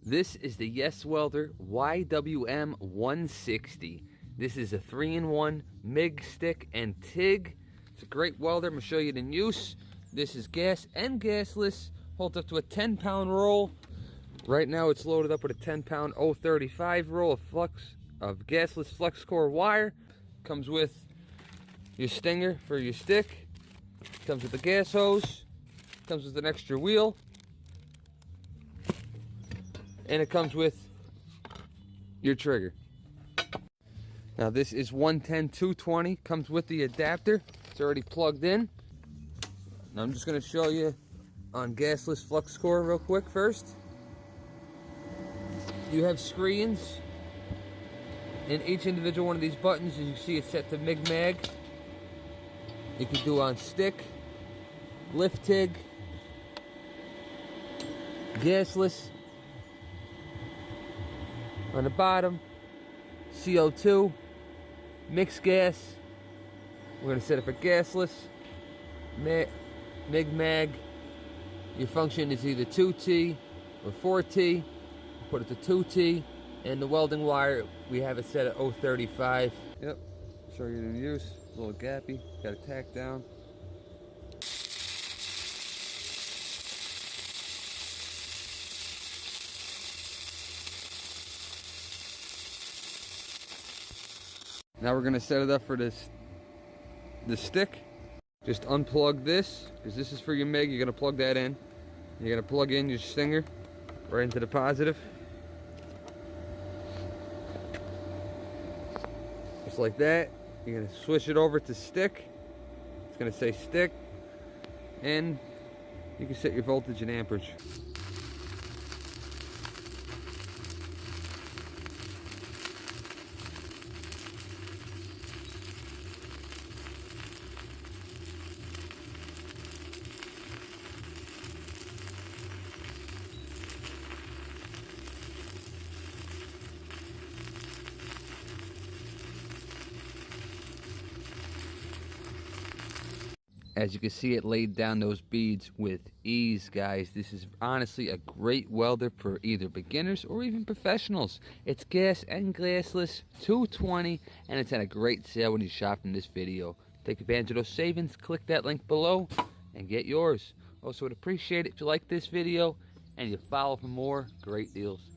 This is the Yeswelder YWM-160. This is a 3-in-1 MIG stick and TIG. It's a great welder. I'm going to show you it in use. This is gas and gasless. Holds up to a 10-pound roll. Right now it's loaded up with a 10-pound 035 roll of gasless flex core wire. Comes with your stinger for your stick. Comes with the gas hose. Comes with an extra wheel. And it comes with your trigger. Now this is 110-220, comes with the adapter. It's already plugged in. Now I'm just going to show you on gasless flux core real quick first. You have screens in each individual one of these buttons. As you can see, it's set to MIG mag. You can do on stick, lift TIG, gasless. On the bottom, CO2, mixed gas. We're going to set it for gasless, MIG mag. Your function is either 2T or 4T. Put it to 2T, and the welding wire, we have it set at 035. Yep, show you in use. A little gappy, got it tacked down. Now we're going to set it up for the stick. Just unplug this, because this is for your MIG. You're going to plug that in. You're going to plug in your stinger right into the positive. Just like that. You're going to switch it over to stick. It's going to say stick. And you can set your voltage and amperage. As you can see, it laid down those beads with ease, guys. This is honestly a great welder for either beginners or even professionals. It's gas and gasless, $220, and it's at a great sale when you shop in this video. Take advantage of those savings. Click that link below and get yours. Also, would appreciate it if you like this video and you follow for more great deals.